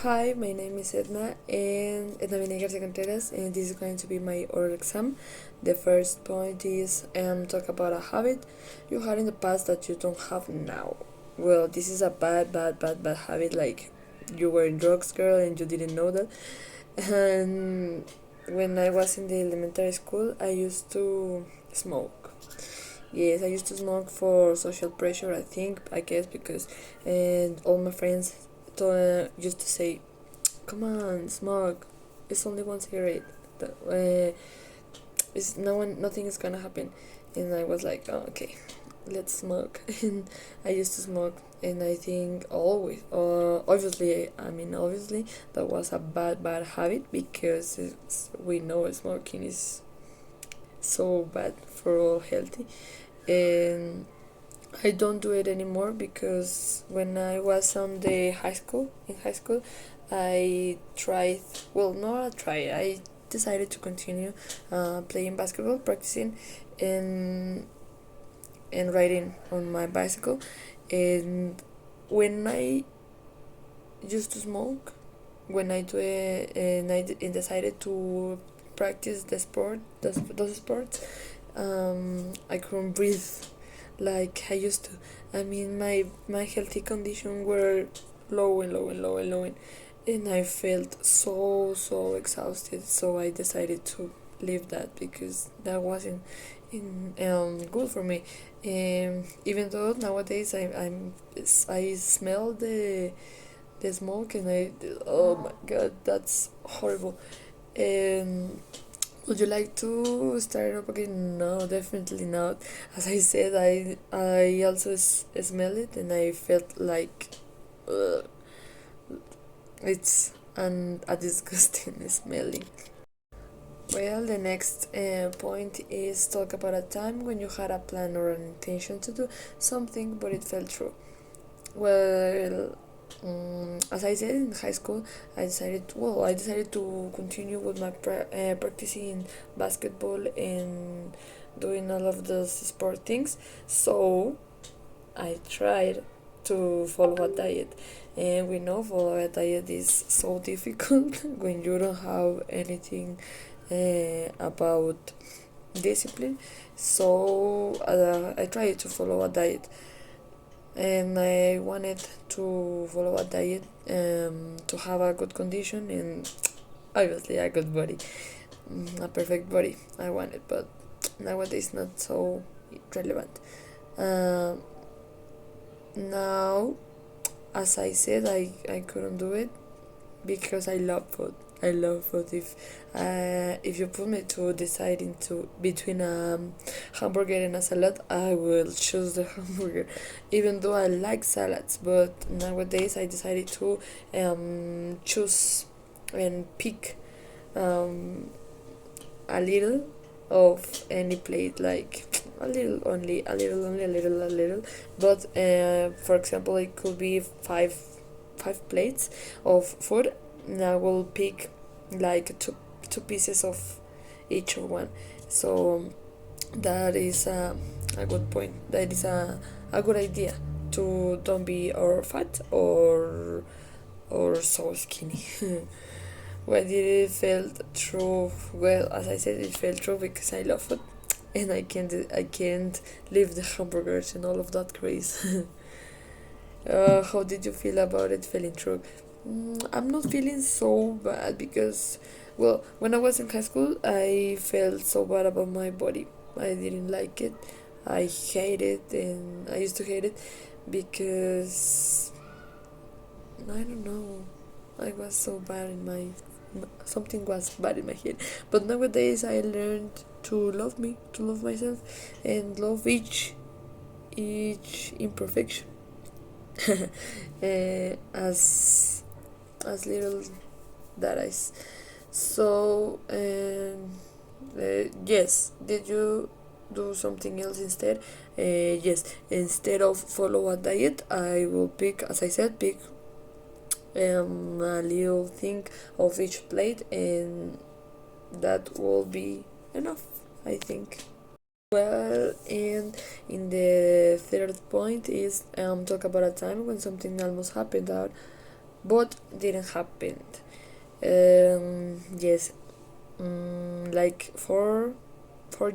Hi, my name is Edna Garcia Contreras, and this is going to be my oral exam. The first point is talk about a habit you had in the past that you don't have now. Well, this is a bad habit. Like you were in drugs, girl, and you didn't know that. And when I was in the elementary school, I used to smoke. Yes, I used to smoke for social pressure, I guess, because and all my friends used to say, come on, smoke. It's only one cigarette. It's nothing is gonna happen. And I was like, oh, okay, let's smoke. And I used to smoke, and I think always, obviously, that was a bad habit because we know smoking is so bad for all healthy. And I don't do it anymore because when I was in high school, I tried. Well, not a try. I decided to continue playing basketball, practicing, and and riding on my bicycle. And when I used to smoke, when I do it, and decided to practice those sports, I couldn't breathe like I used to. I mean, my healthy condition were low and low and low and low, and I felt so exhausted. So I decided to leave that because that wasn't good for me. Even though nowadays I smell the smoke and I, oh my god, that's horrible. Um, would you like to start up again? No, definitely not. As I said, I also smell it and I felt like it's a disgusting smelling. Well, the next point is talk about a time when you had a plan or an intention to do something but it fell through. Well, as I said in high school, I decided to continue with my practicing basketball and doing all of those sport things. So I tried to follow a diet, and we know follow a diet is so difficult when you don't have anything about discipline. So I tried to follow a diet, and I wanted to follow a diet to have a good condition and obviously a good body, a perfect body I wanted, but nowadays not so relevant. Um, Now, as I said, I couldn't do it because I love food. I love food. If you put me to deciding to between a hamburger and a salad, I will choose the hamburger, even though I like salads. But nowadays, I decided to choose and pick um, a little of any plate, like a little only, a little. But for example, it could be five plates of food, and I will pick like two pieces of each one. So that is a good point. That is a good idea to don't be or fat or so skinny. Why did it felt true? Well, as I said, it felt true because I love it, and I can't leave the hamburgers and all of that craze. How did you feel about it feeling true? I'm not feeling so bad because, well, when I was in high school, I felt so bad about my body. I didn't like it. I hate it, and I used to hate it because I don't know. I was so bad in my something was bad in my head. But nowadays I learned to love me, to love myself, and love each imperfection. As little that is. So yes, did you do something else instead? Yes, instead of follow a diet, I will pick, as I said, pick a little thing of each plate, and that will be enough, I think. Well, and in the third point is talk about a time when something almost happened that but didn't happen. Yes, like 4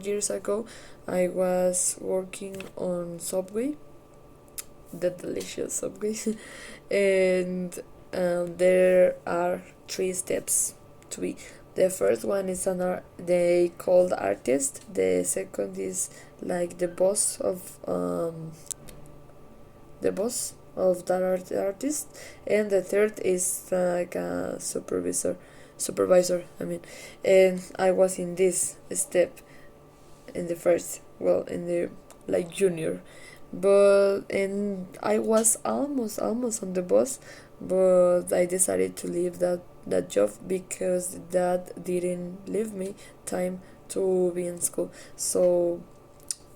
years ago, I was working on Subway, the delicious Subway, and there are 3 steps to be. The first one is they called artist. The second is like the boss of that artist, and the third is like a supervisor. I mean, and I was in this step in the first, well, in the like junior, but and I was almost on the bus, but I decided to leave that job because that didn't leave me time to be in school. So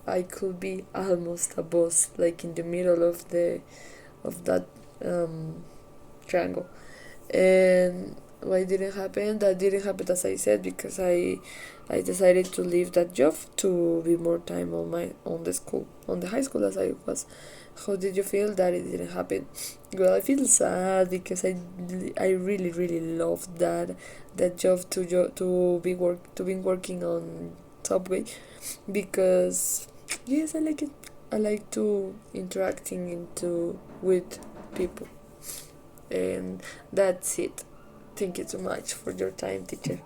I could be almost a boss, like in the middle of that um, triangle. And why didn't happen? That didn't happen, as I said, because I decided to leave that job to be more time on the school, on the high school as I was. How did you feel that it didn't happen? Well, I feel sad because I really loved that job to be working on Subway, because yes, I like it. I like to interacting into with people, and that's it. Thank you so much for your time, teacher.